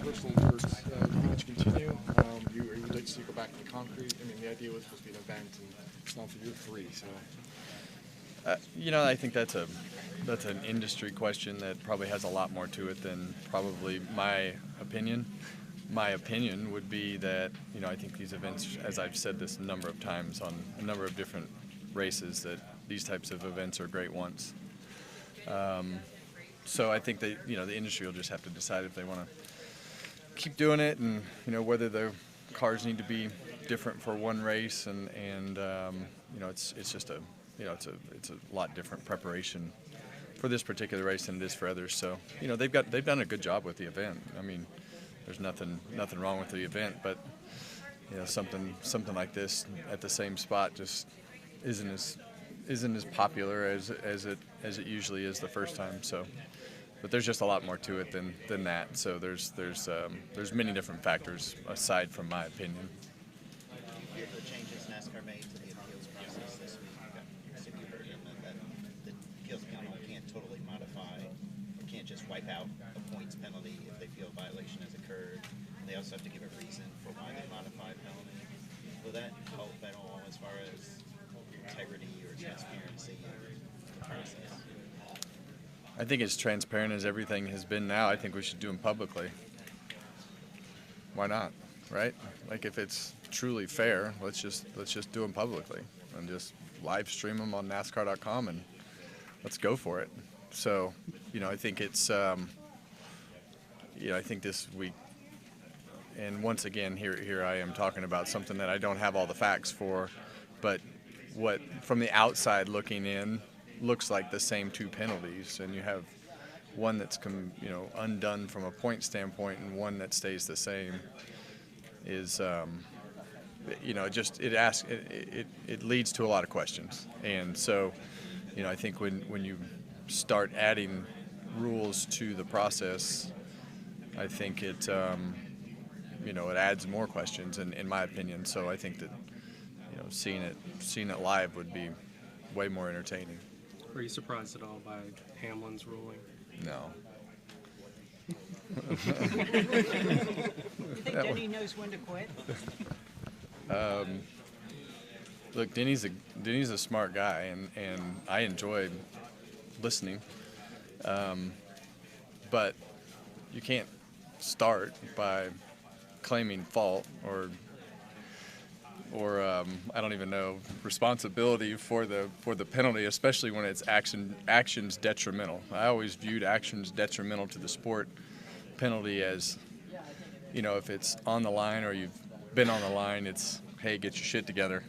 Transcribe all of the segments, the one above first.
Bristol works. Do you want to continue? Or you'd like to see it go back to the concrete? I mean, the idea was supposed to be an event, and it's not for year 3, so. I think that's an industry question that probably has a lot more to it than probably my opinion. My opinion would be that, I think these events, as I've said this a number of times on a number of different races, that these types of events are great ones. So I think that, the industry will just have to decide if they want to keep doing it, and, whether the cars need to be different for one race, and it's just a, it's a lot different preparation for this particular race than it is for others. So, they've done a good job with the event. I mean, there's nothing wrong with the event, but something like this at the same spot just isn't as popular as it usually is the first time. So, but there's just a lot more to it than that. So there's many different factors aside from my opinion. The changes NASCAR made to the appeals process this week, you heard that the appeals panel can't totally modify, can't just wipe out a points penalty if they feel a violation has occurred. They also have to give a reason for why they modify a penalty. Will that help at all as far as integrity or transparency in the process? I think as transparent as everything has been now, I think we should do them publicly. Why not, right? Like, if it's truly fair, let's just do them publicly and just live stream them on NASCAR.com and let's go for it. So, I think it's, I think this week, and once again, here I am talking about something that I don't have all the facts for, but what from the outside looking in looks like the same two penalties, and you have one that's undone from a point standpoint and one that stays the same, is it leads to a lot of questions. And so I think when you start adding rules to the process, I think it it adds more questions in my opinion. So I think that seeing it live would be way more entertaining. Were you surprised at all by Hamlin's ruling? No. You think Denny knows when to quit? Look, Denny's a smart guy, and I enjoy listening. But you can't start by claiming fault or I don't even know, responsibility for the penalty, especially when it's actions detrimental. I always viewed actions detrimental to the sport penalty as, if it's on the line or you've been on the line, it's, hey, get your shit together.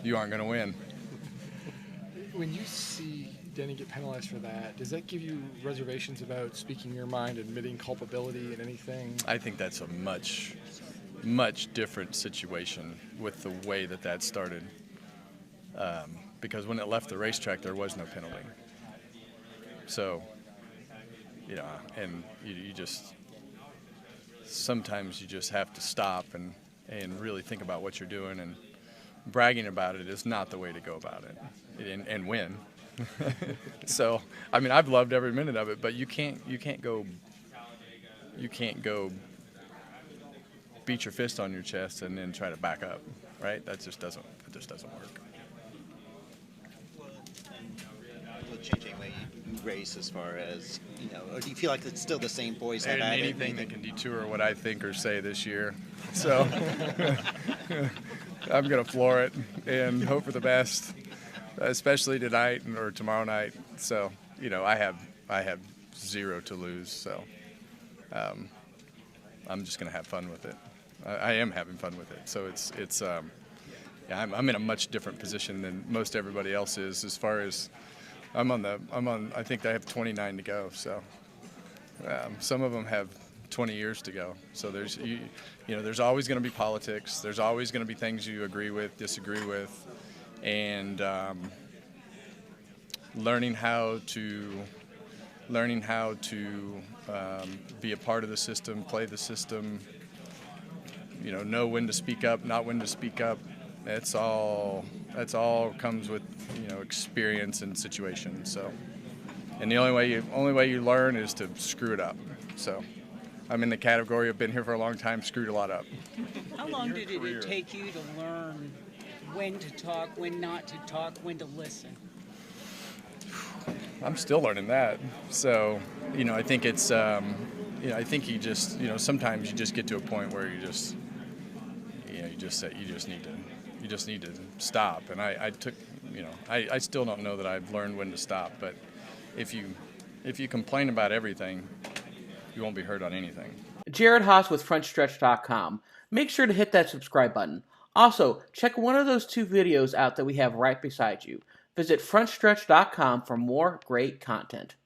You aren't going to win. When you see Denny get penalized for that, does that give you reservations about speaking your mind, admitting culpability in anything? I think that's a much different situation with the way that started. Because when it left the racetrack, there was no penalty. So, and you just, sometimes you just have to stop and really think about what you're doing, and bragging about it is not the way to go about it and win. So, I mean, I've loved every minute of it, but you can't go beat your fist on your chest and then try to back up, right? That just doesn't work. Will it change any way you race as far as, or do you feel like it's still the same boys have at it? Anything that can detour what I think or say this year. So I'm going to floor it and hope for the best, especially tonight or tomorrow night. So, I have zero to lose. So I'm just going to have fun with it. I am having fun with it. So I'm in a much different position than most everybody else is, as far as I think I have 29 to go. So some of them have 20 years to go. So there's always going to be politics. There's always going to be things you agree with, disagree with, and learning how to be a part of the system, play the system, know when to speak up, not when to speak up. That's all comes with, experience and situation. So, and the only way you learn is to screw it up. So, I'm in the category of been here for a long time, screwed a lot up. How long did it take you to learn when to talk, when not to talk, when to listen? I'm still learning that. So, I think it's, I think you just, sometimes you just get to a point where you just need to stop. And I took, I still don't know that I've learned when to stop. But if you complain about everything, you won't be heard on anything. Jared Haas with Frontstretch.com. Make sure to hit that subscribe button. Also, check one of those 2 videos out that we have right beside you. Visit Frontstretch.com for more great content.